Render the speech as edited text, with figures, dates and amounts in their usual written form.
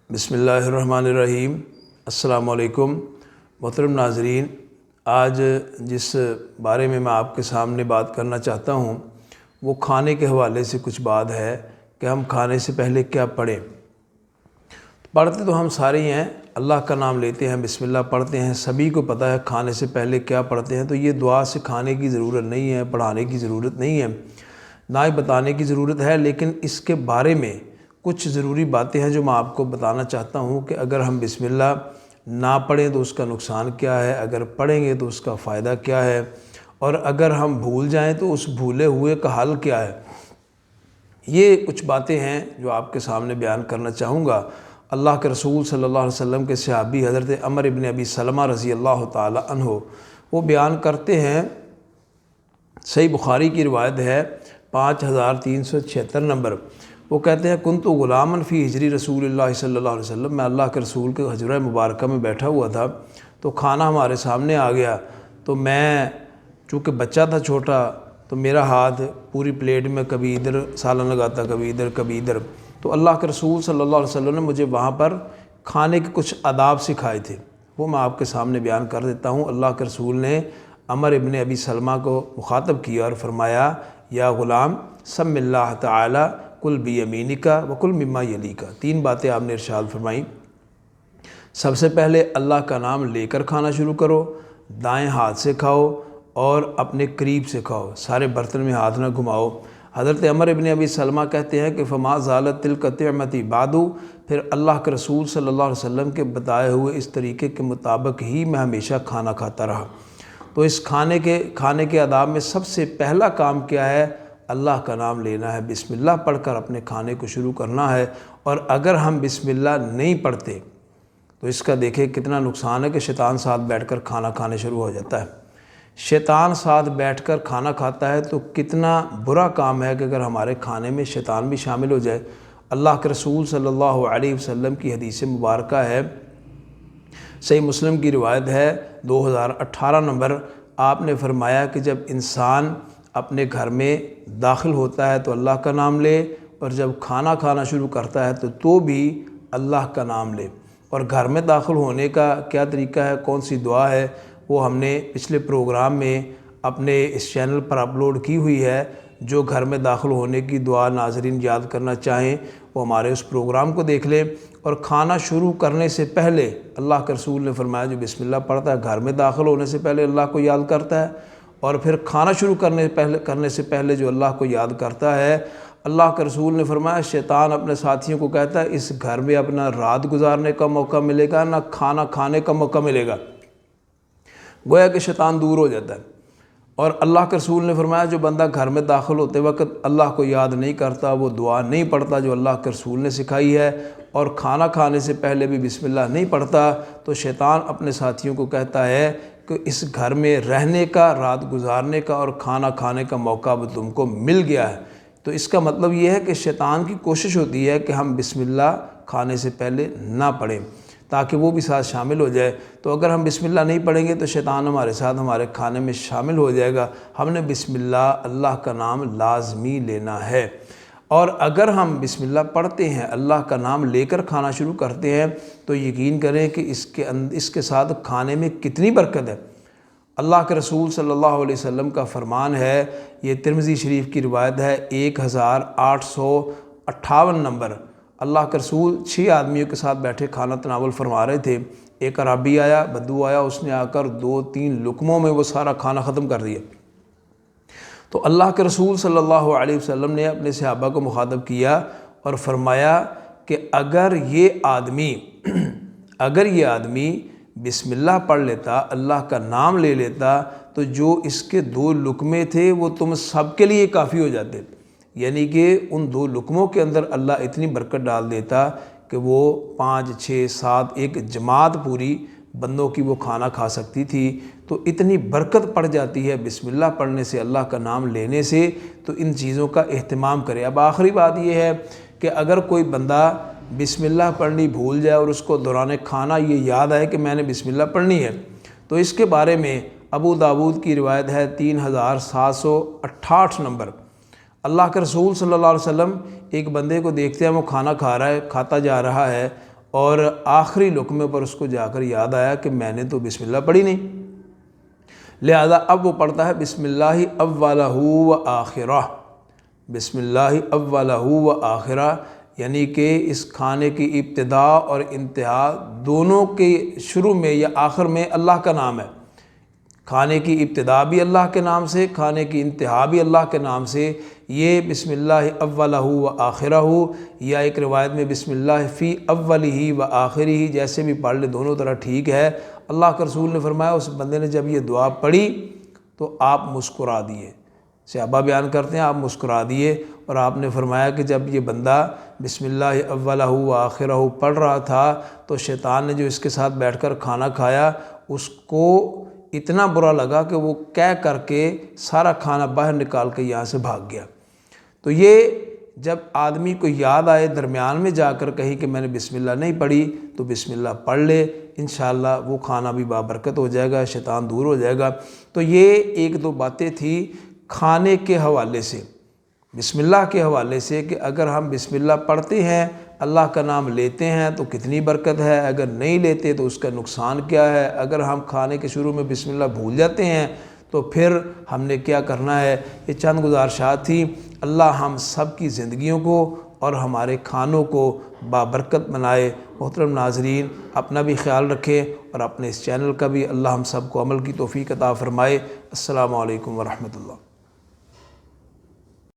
بسم اللہ الرحمن الرحیم۔ السلام علیکم محترم ناظرین، آج جس بارے میں آپ کے سامنے بات کرنا چاہتا ہوں وہ کھانے کے حوالے سے کچھ بات ہے کہ ہم کھانے سے پہلے کیا پڑھیں۔ پڑھتے تو ہم سارے ہی ہیں، اللہ کا نام لیتے ہیں، بسم اللہ پڑھتے ہیں، سبھی کو پتہ ہے کھانے سے پہلے کیا پڑھتے ہیں۔ تو یہ دعا سکھانے کی ضرورت نہیں ہے، پڑھانے کی ضرورت نہیں ہے، نہ ہی بتانے کی ضرورت ہے، لیکن اس کے بارے میں کچھ ضروری باتیں ہیں جو میں آپ کو بتانا چاہتا ہوں کہ اگر ہم بسم اللہ نہ پڑھیں تو اس کا نقصان کیا ہے، اگر پڑھیں گے تو اس کا فائدہ کیا ہے، اور اگر ہم بھول جائیں تو اس بھولے ہوئے کا حل کیا ہے۔ یہ کچھ باتیں ہیں جو آپ کے سامنے بیان کرنا چاہوں گا۔ اللہ کے رسول صلی اللہ علیہ وسلم کے صحابی حضرت عمر ابن ابی سلمہ رضی اللہ تعالی عنہ وہ بیان کرتے ہیں، صحیح بخاری کی روایت ہے 5376 نمبر، وہ کہتے ہیں کنت غلاما فی حجری رسول اللہ صلی اللہ علیہ وسلم، میں اللہ کے رسول کے حجرہ مبارکہ میں بیٹھا ہوا تھا تو کھانا ہمارے سامنے آ گیا، تو میں چونکہ بچہ تھا چھوٹا تو میرا ہاتھ پوری پلیٹ میں کبھی ادھر سالن لگاتا، کبھی ادھر، تو اللہ کے رسول صلی اللہ علیہ وسلم نے مجھے وہاں پر کھانے کے کچھ آداب سکھائے تھے، وہ میں آپ کے سامنے بیان کر دیتا ہوں۔ اللہ کے رسول نے عمر ابن ابی سلمہ کو مخاطب کیا اور فرمایا یا غلام سم اللہ تعالی کل بیمینک وکل مما یلیک، تین باتیں آپ نے ارشاد فرمائیں۔ سب سے پہلے اللہ کا نام لے کر کھانا شروع کرو، دائیں ہاتھ سے کھاؤ اور اپنے قریب سے کھاؤ، سارے برتن میں ہاتھ نہ گھماؤ۔ حضرت عمر ابن ابی سلمہ کہتے ہیں کہ فما زالت تلک طعمتی بعد، پھر اللہ کے رسول صلی اللہ علیہ وسلم کے بتائے ہوئے اس طریقے کے مطابق ہی میں ہمیشہ کھانا کھاتا رہا۔ تو اس کھانے کے آداب میں سب سے پہلا کام کیا ہے؟ اللہ کا نام لینا ہے، بسم اللہ پڑھ کر اپنے کھانے کو شروع کرنا ہے۔ اور اگر ہم بسم اللہ نہیں پڑھتے تو اس کا دیکھیں کتنا نقصان ہے کہ شیطان ساتھ بیٹھ کر کھانا کھانے شروع ہو جاتا ہے۔ شیطان ساتھ بیٹھ کر کھانا کھاتا ہے تو کتنا برا کام ہے کہ اگر ہمارے کھانے میں شیطان بھی شامل ہو جائے۔ اللہ کے رسول صلی اللہ علیہ وسلم کی حدیث مبارکہ ہے، صحیح مسلم کی روایت ہے 2018 نمبر، آپ نے فرمایا کہ جب انسان اپنے گھر میں داخل ہوتا ہے تو اللہ کا نام لے، اور جب کھانا کھانا شروع کرتا ہے تو بھی اللہ کا نام لے۔ اور گھر میں داخل ہونے کا کیا طریقہ ہے، کون سی دعا ہے، وہ ہم نے پچھلے پروگرام میں اپنے اس چینل پر اپلوڈ کی ہوئی ہے۔ جو گھر میں داخل ہونے کی دعا ناظرین یاد کرنا چاہیں وہ ہمارے اس پروگرام کو دیکھ لیں۔ اور کھانا شروع کرنے سے پہلے اللہ کے رسول نے فرمایا جو بسم اللہ پڑھتا ہے گھر میں داخل ہونے سے پہلے اللہ کو یاد کرتا ہے، اور پھر کھانا شروع کرنے سے پہلے جو اللہ کو یاد کرتا ہے، اللہ کے رسول نے فرمایا شیطان اپنے ساتھیوں کو کہتا ہے اس گھر میں اپنا رات گزارنے کا موقع ملے گا، نہ کھانا کھانے کا موقع ملے گا، گویا کہ شیطان دور ہو جاتا ہے۔ اور اللہ کے رسول نے فرمایا جو بندہ گھر میں داخل ہوتے وقت اللہ کو یاد نہیں کرتا، وہ دعا نہیں پڑھتا جو اللہ کے رسول نے سکھائی ہے، اور کھانا کھانے سے پہلے بھی بسم اللہ نہیں پڑھتا، تو شیطان اپنے ساتھیوں کو کہتا ہے کہ اس گھر میں رہنے کا، رات گزارنے کا اور کھانا کھانے کا موقع اب تم کو مل گیا ہے۔ تو اس کا مطلب یہ ہے کہ شیطان کی کوشش ہوتی ہے کہ ہم بسم اللہ کھانے سے پہلے نہ پڑھیں تاکہ وہ بھی ساتھ شامل ہو جائے۔ تو اگر ہم بسم اللہ نہیں پڑھیں گے تو شیطان ہمارے ساتھ ہمارے کھانے میں شامل ہو جائے گا۔ ہم نے بسم اللہ کا نام لازمی لینا ہے، اور اگر ہم بسم اللہ پڑھتے ہیں، اللہ کا نام لے کر کھانا شروع کرتے ہیں، تو یقین کریں کہ اس کے ساتھ کھانے میں کتنی برکت ہے۔ اللہ کے رسول صلی اللہ علیہ وسلم کا فرمان ہے، یہ ترمذی شریف کی روایت ہے 1858 نمبر، اللہ کے رسول 6 آدمیوں کے ساتھ بیٹھے کھانا تناول فرما رہے تھے، ایک عربی آیا، بدو آیا، اس نے آ کر 2-3 لقموں میں وہ سارا کھانا ختم کر دیا۔ تو اللہ کے رسول صلی اللہ علیہ وسلم نے اپنے صحابہ کو مخاطب کیا اور فرمایا کہ اگر یہ آدمی بسم اللہ پڑھ لیتا، اللہ کا نام لے لیتا، تو جو اس کے 2 لقمے تھے وہ تم سب کے لیے کافی ہو جاتے، یعنی کہ ان 2 لقموں کے اندر اللہ اتنی برکت ڈال دیتا کہ وہ 5 6 7 ایک جماعت پوری بندوں کی وہ کھانا کھا سکتی تھی۔ تو اتنی برکت پڑ جاتی ہے بسم اللہ پڑھنے سے، اللہ کا نام لینے سے، تو ان چیزوں کا اہتمام کرے۔ اب آخری بات یہ ہے کہ اگر کوئی بندہ بسم اللہ پڑھنی بھول جائے اور اس کو دوران کھانا یہ یاد آئے کہ میں نے بسم اللہ پڑھنی ہے، تو اس کے بارے میں ابو داود کی روایت ہے 3768 نمبر، اللہ کے رسول صلی اللہ علیہ وسلم ایک بندے کو دیکھتے ہیں وہ کھانا کھاتا جا رہا ہے، اور آخری لقمے پر اس کو جا کر یاد آیا کہ میں نے تو بسم اللہ پڑھی نہیں، لہذا اب وہ پڑھتا ہے بسم اللہ اولہ و آخرہ، بسم اللہ اولہ و آخرہ، یعنی کہ اس کھانے کی ابتدا اور انتہا دونوں کے شروع میں یا آخر میں اللہ کا نام ہے۔ کھانے کی ابتدا بھی اللہ کے نام سے، کھانے کی انتہا بھی اللہ کے نام سے۔ یہ بسم اللہ اولہ و آخرہ، یا ایک روایت میں بسم اللہ فی اولہ و آخرہ، جیسے بھی پڑھ لے دونوں طرح ٹھیک ہے۔ اللہ کے رسول نے فرمایا اس بندے نے جب یہ دعا پڑھی تو آپ مسکرا دیے، صحابہ بیان کرتے ہیں آپ مسکرا دیے، اور آپ نے فرمایا کہ جب یہ بندہ بسم اللہ اولہ و آخرہ پڑھ رہا تھا تو شیطان نے جو اس کے ساتھ بیٹھ کر کھانا کھایا اس کو اتنا برا لگا کہ وہ کہہ کر کے سارا کھانا باہر نکال کے یہاں سے بھاگ گیا۔ تو یہ جب آدمی کو یاد آئے درمیان میں جا کر کہیں کہ میں نے بسم اللہ نہیں پڑھی تو بسم اللہ پڑھ لے، انشاءاللہ وہ کھانا بھی بابرکت ہو جائے گا، شیطان دور ہو جائے گا۔ تو یہ ایک دو باتیں تھیں کھانے کے حوالے سے، بسم اللہ کے حوالے سے، کہ اگر ہم بسم اللہ پڑھتے ہیں، اللہ کا نام لیتے ہیں تو کتنی برکت ہے، اگر نہیں لیتے تو اس کا نقصان کیا ہے، اگر ہم کھانے کے شروع میں بسم اللہ بھول جاتے ہیں تو پھر ہم نے کیا کرنا ہے۔ یہ چند گزارشات تھیں۔ اللہ ہم سب کی زندگیوں کو اور ہمارے کھانوں کو بابرکت بنائے۔ محترم ناظرین، اپنا بھی خیال رکھیں اور اپنے اس چینل کا بھی اللہ ہم سب کو عمل کی توفیق عطا فرمائے۔ السلام علیکم ورحمۃ اللہ۔